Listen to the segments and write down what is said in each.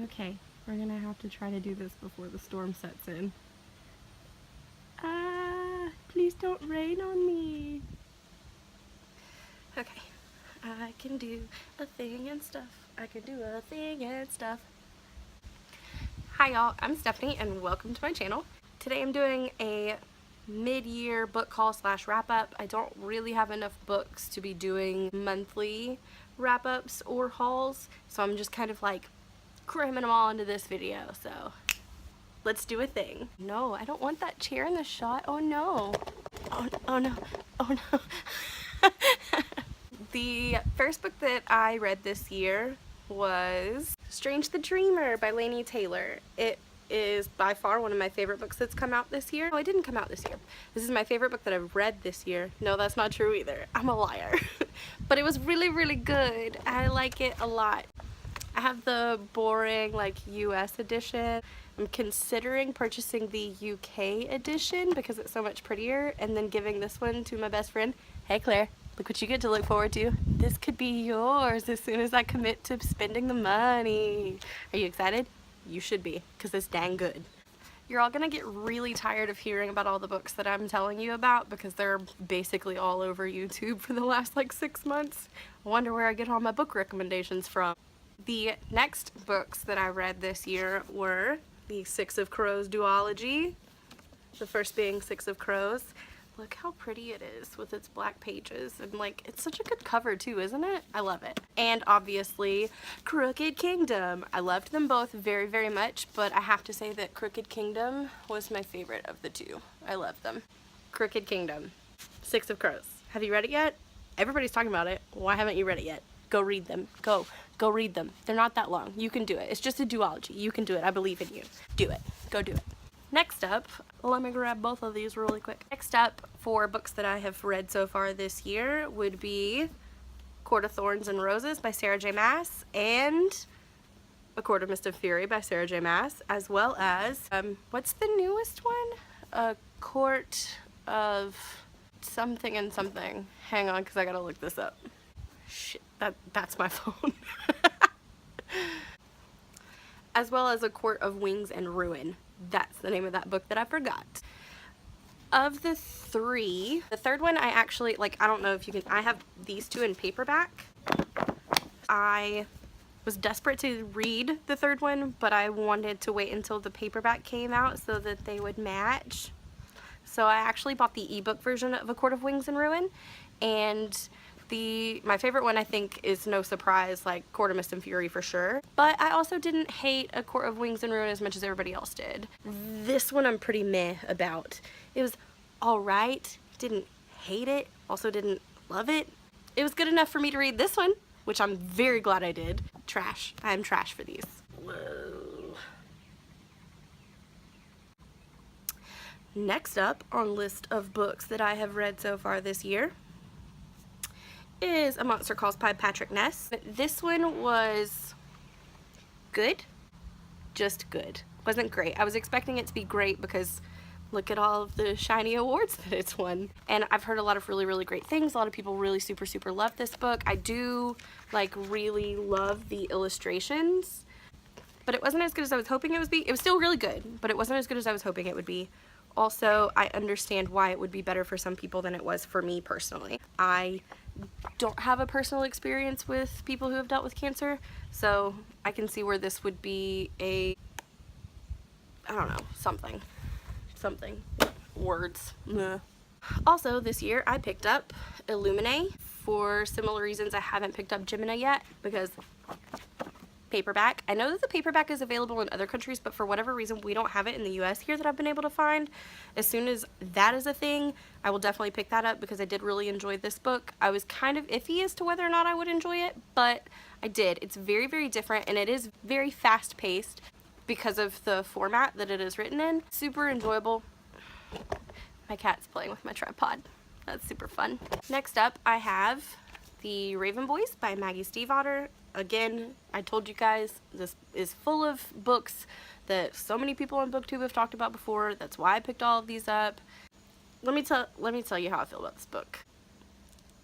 Okay, we're gonna have to try to do this before the storm sets in. Please don't rain on me. Okay, I can do a thing and stuff. I can do a thing and stuff. Hi y'all, I'm Stephanie and welcome to my channel. Today I'm doing a mid-year book haul slash wrap-up. I don't really have enough books to be doing monthly wrap-ups or hauls, so I'm just kind of like cramming them all into this video, so let's do a thing. No, I don't want that chair in the shot. Oh no. Oh no. Oh no. The first book that I read this year was Strange the Dreamer by Laini Taylor. It is by far one of my favorite books that's come out this year. No, it didn't come out this year. This is my favorite book that I've read this year. No, that's not true either. I'm a liar. But it was really, really good. I like it a lot. I have the boring like US edition. I'm considering purchasing the UK edition because it's so much prettier and then giving this one to my best friend. Hey Claire, look what you get to look forward to. This could be yours as soon as I commit to spending the money. Are you excited? You should be, because it's dang good. You're all gonna get really tired of hearing about all the books that I'm telling you about because they're basically all over YouTube for the last like 6 months. I wonder where I get all my book recommendations from. The next books that I read this year were the Six of Crows duology. The first being Six of Crows. Look how pretty it is with its black pages, and like it's such a good cover too, isn't it? I love it. And obviously Crooked Kingdom. I loved them both very, very much, but I have to say that Crooked Kingdom was my favorite of the two. I love them. Crooked Kingdom, Six of Crows. Have you read it yet? Everybody's talking about it. Why haven't you read it yet? Go read them. Go read them. They're not that long. You can do it. It's just a duology. You can do it. I believe in you. Do it. Go do it. Next up, let me grab both of these really quick. Next up for books that I have read so far this year would be Court of Thorns and Roses by Sarah J. Maas and A Court of Mist and Fury by Sarah J. Maas, as well as, what's the newest one? A Court of something and something. Hang on, because I gotta look this up. Shit, that's my phone. As well as A Court of Wings and Ruin. That's the name of that book that I forgot. Of the three, the third one I actually, like, I don't know if you can, I have these two in paperback. I was desperate to read the third one, but I wanted to wait until the paperback came out so that they would match. So I actually bought the ebook version of A Court of Wings and Ruin, and my favorite one I think is no surprise, like Court of Mist and Fury for sure. But I also didn't hate A Court of Wings and Ruin as much as everybody else did. This one I'm pretty meh about. It was alright, didn't hate it, also didn't love it. It was good enough for me to read this one, which I'm very glad I did. Trash. I'm trash for these. Whoa. Next up on list of books that I have read so far this year is A Monster Calls by Patrick Ness. This one was good, just good. Wasn't great. I was expecting it to be great because look at all of the shiny awards that it's won. And I've heard a lot of really, really great things. A lot of people really super, super love this book. I do like really love the illustrations, but it wasn't as good as I was hoping it would be. It was still really good, but it wasn't as good as I was hoping it would be. Also, I understand why it would be better for some people than it was for me personally. I don't have a personal experience with people who have dealt with cancer, so I can see where this would be a, I don't know, something. Words. Meh. Also, this year I picked up Illuminae. For similar reasons, I haven't picked up Gemini yet because paperback. I know that the paperback is available in other countries, but for whatever reason we don't have it in the US here that I've been able to find. As soon as that is a thing, I will definitely pick that up because I did really enjoy this book. I was kind of iffy as to whether or not I would enjoy it, but I did. It's very, very different and it is very fast-paced because of the format that it is written in. Super enjoyable. My cat's playing with my tripod. That's super fun. Next up, I have The Raven Boys by Maggie Stiefvater. Again, I told you guys, this is full of books that so many people on BookTube have talked about before. That's why I picked all of these up. Let me tell you how I feel about this book.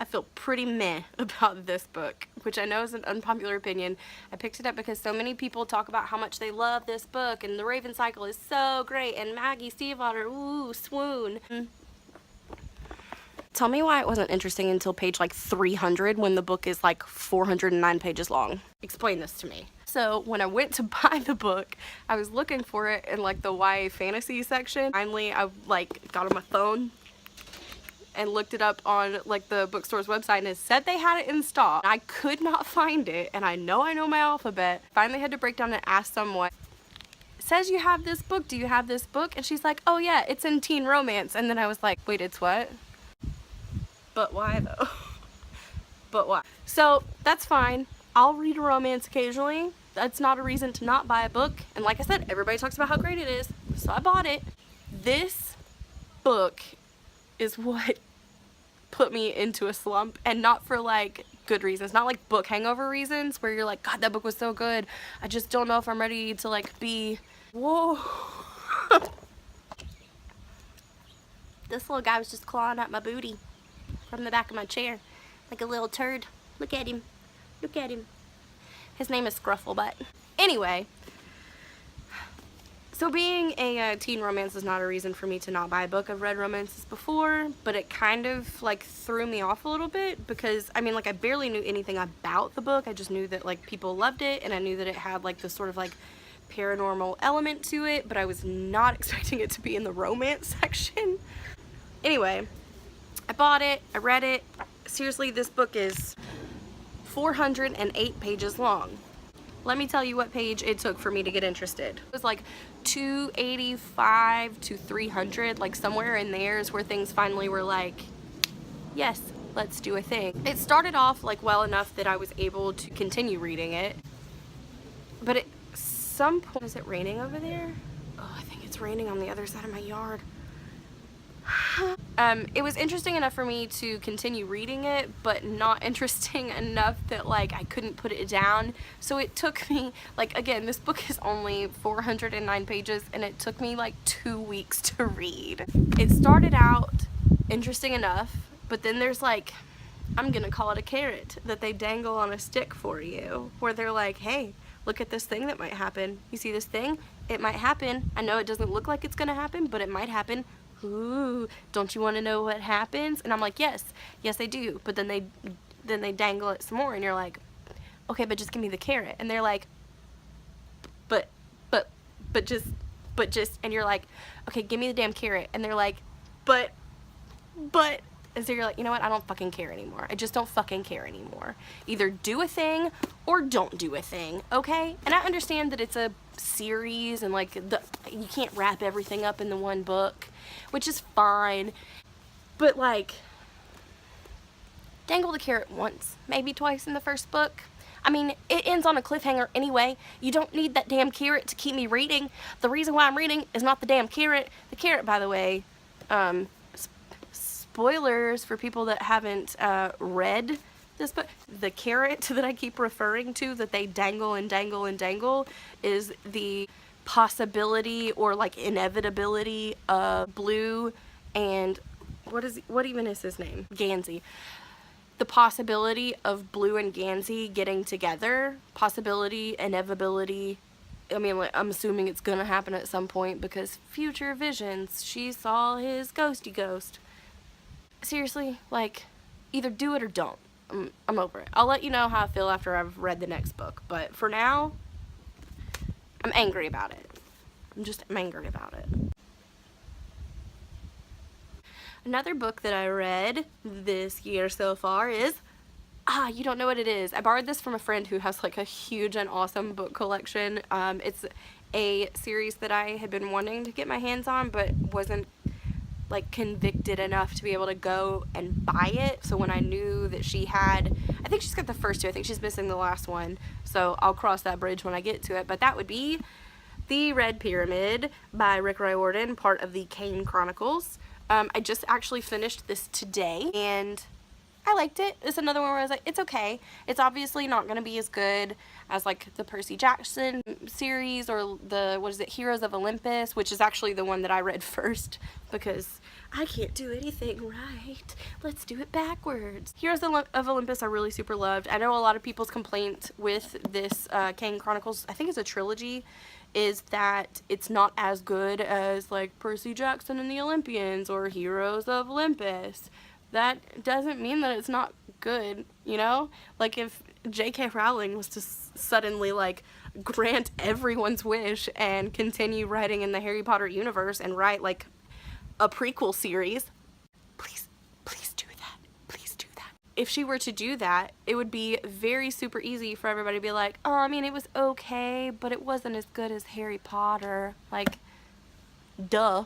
I feel pretty meh about this book, which I know is an unpopular opinion. I picked it up because so many people talk about how much they love this book, and the Raven Cycle is so great, and Maggie Stiefvater, ooh, swoon. Tell me why it wasn't interesting until page like 300 when the book is like 409 pages long. Explain this to me. So when I went to buy the book, I was looking for it in like the YA fantasy section. Finally, I like got on my phone and looked it up on like the bookstore's website, and it said they had it in stock. I could not find it, and I know my alphabet. Finally had to break down and ask someone. It says you have this book, do you have this book? And she's like, oh yeah, it's in teen romance. And then I was like, wait, it's what? But why though? But why? So that's fine. I'll read a romance occasionally. That's not a reason to not buy a book. And like I said, everybody talks about how great it is, so I bought it. This book is what put me into a slump, and not for like good reasons, not like book hangover reasons where you're like, God, that book was so good, I just don't know if I'm ready to like be, whoa. This little guy was just clawing at my booty from the back of my chair like a little turd. Look at him, look at him. His name is Scrufflebutt. Anyway, so being a teen romance is not a reason for me to not buy a book. I've read romances before, but it kind of like threw me off a little bit because I mean, like, I barely knew anything about the book. I just knew that like people loved it, and I knew that it had like this sort of like paranormal element to it, but I was not expecting it to be in the romance section. Anyway, I bought it, I read it. Seriously, this book is 408 pages long. Let me tell you what page it took for me to get interested. It was like 285 to 300, like somewhere in there is where things finally were like, yes, let's do a thing. It started off like well enough that I was able to continue reading it, but at some point, is it raining over there? Oh, I think it's raining on the other side of my yard. It was interesting enough for me to continue reading it, but not interesting enough that like I couldn't put it down. So it took me, like, again, this book is only 409 pages, and it took me like 2 weeks to read. It started out interesting enough, but then there's like, I'm gonna call it a carrot that they dangle on a stick for you, where they're like, hey, look at this thing that might happen. You see this thing? It might happen. I know it doesn't look like it's gonna happen, but it might happen. Ooh, don't you want to know what happens? And I'm like, yes, I do. But then they dangle it some more, and you're like, okay, but just give me the carrot. And they're like, but just, and you're like, okay, give me the damn carrot. And they're like, but, and so you're like, you know what? I don't fucking care anymore. I just don't fucking care anymore. Either do a thing or don't do a thing, okay? And I understand that it's a series and like you can't wrap everything up in the one book, which is fine, but like, dangle the carrot once, maybe twice in the first book. I mean, it ends on a cliffhanger anyway. You don't need that damn carrot to keep me reading. The reason why I'm reading is not the damn carrot. The carrot, by the way, spoilers for people that haven't read this book, the carrot that I keep referring to that they dangle and dangle and dangle is the possibility or like inevitability of Blue and what even is his name? Gansey. The possibility of Blue and Gansey getting together, possibility, inevitability. I mean, like, I'm assuming it's gonna happen at some point because future visions, she saw his ghosty ghost. Seriously, like, either do it or don't. I'm over it. I'll let you know how I feel after I've read the next book, but for now, I'm angry about it. I'm angry about it. Another book that I read this year so far is, you don't know what it is. I borrowed this from a friend who has like a huge and awesome book collection. It's a series that I had been wanting to get my hands on, but wasn't like convicted enough to be able to go and buy it. So when I knew that she had, I think she's got the first two, I think she's missing the last one, so I'll cross that bridge when I get to it, but that would be The Red Pyramid by Rick Riordan, part of the Kane Chronicles. I just actually finished this today, and I liked it. It's another one where I was like, it's okay. It's obviously not going to be as good as like the Percy Jackson series or the, what is it, Heroes of Olympus, which is actually the one that I read first because I can't do anything right. Let's do it backwards. Heroes of Olympus are really super loved. I know a lot of people's complaint with this Kane Chronicles, I think it's a trilogy, is that it's not as good as like Percy Jackson and the Olympians or Heroes of Olympus. That doesn't mean that it's not good, you know? Like if J.K. Rowling was to suddenly like grant everyone's wish and continue writing in the Harry Potter universe and write like a prequel series, please do that. Please do that. If she were to do that, it would be very super easy for everybody to be like, oh, I mean, it was okay, but it wasn't as good as Harry Potter. Like, duh.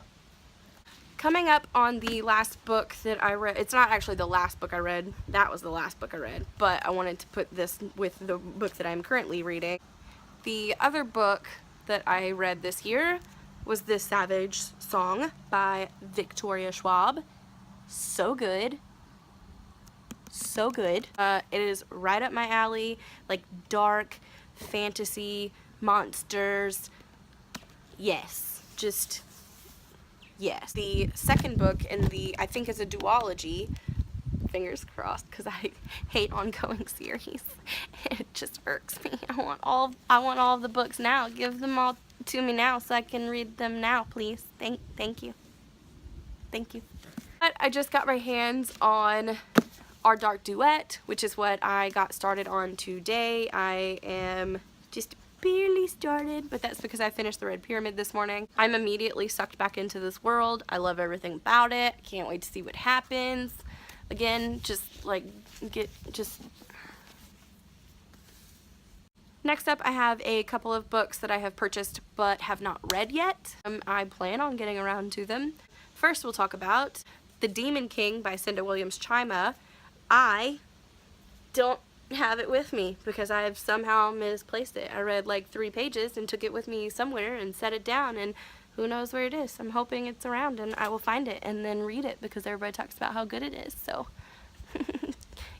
Coming up on the last book that I read, it's not actually the last book I read, that was the last book I read, but I wanted to put this with the book that I'm currently reading. The other book that I read this year was The Savage Song by Victoria Schwab. So good. So good. It is right up my alley, like dark, fantasy, monsters. Yes, just yes. The second book in the, I think is a duology, fingers crossed because I hate ongoing series. It just irks me. I want all of the books now. Give them all to me now so I can read them now, please. Thank you. Thank you. But I just got my hands on Our Dark Duet, which is what I got started on today. I am just barely started, but that's because I finished the Red Pyramid this morning. I'm immediately sucked back into this world. I love everything about it. Can't wait to see what happens. Again, just like Next up, I have a couple of books that I have purchased but have not read yet. I plan on getting around to them. First, we'll talk about The Demon King by Cinda Williams Chima. I don't have it with me because I have somehow misplaced it. I read like 3 pages and took it with me somewhere and set it down, and who knows where it is. I'm hoping it's around and I will find it and then read it because everybody talks about how good it is. So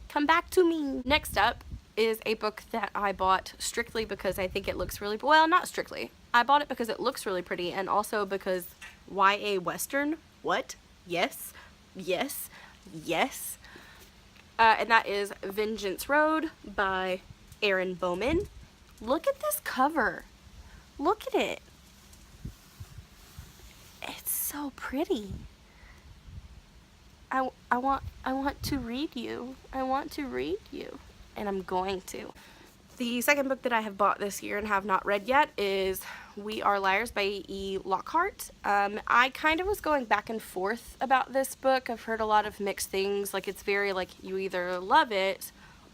come back to me. Next up is a book that I bought strictly because I think it looks really, well, not strictly. I bought it because it looks really pretty and also because YA Western, what? Yes, yes, yes. And that is Vengeance Road by Erin Bowman. Look at this cover. Look at it. It's so pretty. I want to read you. I want to read you. And I'm going to. The second book that I have bought this year and have not read yet is We Are Liars by E. Lockhart. I kind of was going back and forth about this book. I've heard a lot of mixed things. Like it's very like you either love it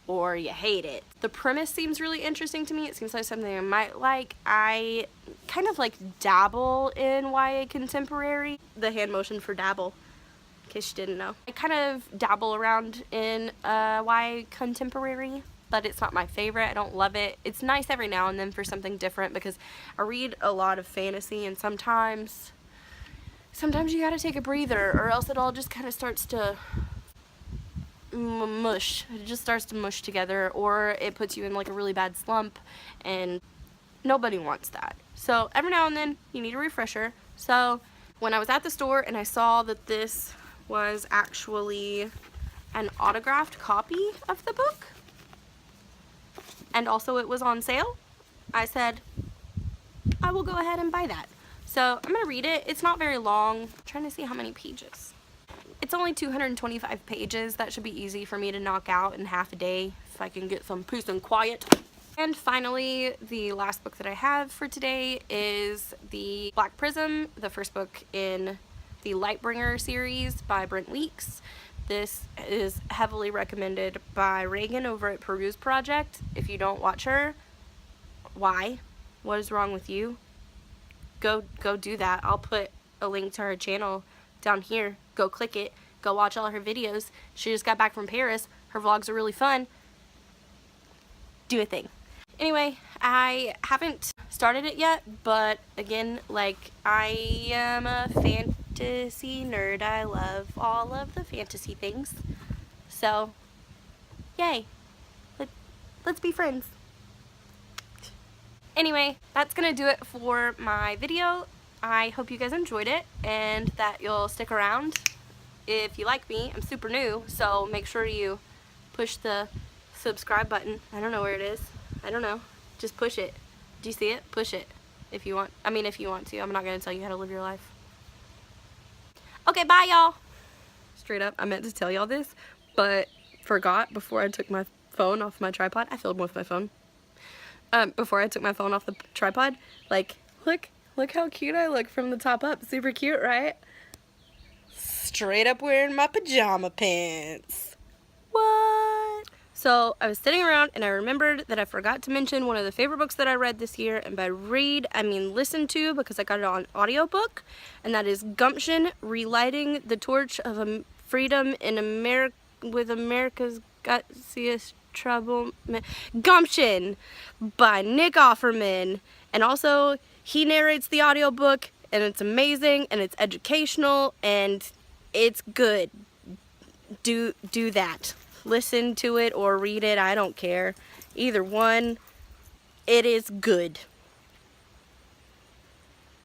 or you hate it. The premise seems really interesting to me. It seems like something I might like. I kind of like dabble in YA contemporary. The hand motion for dabble, in case you didn't know. I kind of dabble around in YA contemporary, but it's not my favorite. I don't love it. It's nice every now and then for something different because I read a lot of fantasy and sometimes you gotta take a breather or else it all just kind of starts to mush. It just starts to mush together or it puts you in like a really bad slump and nobody wants that. So every now and then you need a refresher. So when I was at the store and I saw that this was actually an autographed copy of the book, and also it was on sale, I said, I will go ahead and buy that. So I'm going to read it. It's not very long. I'm trying to see how many pages. It's only 225 pages. That should be easy for me to knock out in half a day if I can get some peace and quiet. And finally, the last book that I have for today is The Black Prism, the first book in the Lightbringer series by Brent Weeks. This is heavily recommended by Regan over at Peruse Project. If you don't watch her, why? What is wrong with you? Go do that. I'll put a link to her channel down here. Go click it. Go watch all her videos. She just got back from Paris. Her vlogs are really fun. Do a thing. Anyway, I haven't started it yet, but again, like, I am a fantasy nerd. I love all of the fantasy things. So, Yay. Let's be friends. Anyway, that's gonna do it for my video. I hope you guys enjoyed it and that you'll stick around. If you like me, I'm super new, so make sure you push the subscribe button. I don't know where it is. I don't know. Just push it. Do you see it? Push it. If you want. I mean, if you want to. I'm not gonna tell you how to live your life. Okay, bye y'all. Straight up, I meant to tell y'all this, but forgot before I took my phone off my tripod. I filmed with my phone. Before I took my phone off the tripod, like, look how cute I look from the top up. Super cute, right? Straight up wearing my pajama pants. What? So I was sitting around and I remembered that I forgot to mention one of the favorite books that I read this year, and by read I mean listen to, because I got it on audiobook, and that is Gumption, Relighting the Torch of Freedom in America with America's Gutsiest Trouble. Gumption by Nick Offerman, and also he narrates the audiobook, and it's amazing and it's educational and it's good. Do that. Listen to it or read it, I don't care. Either one, it is good.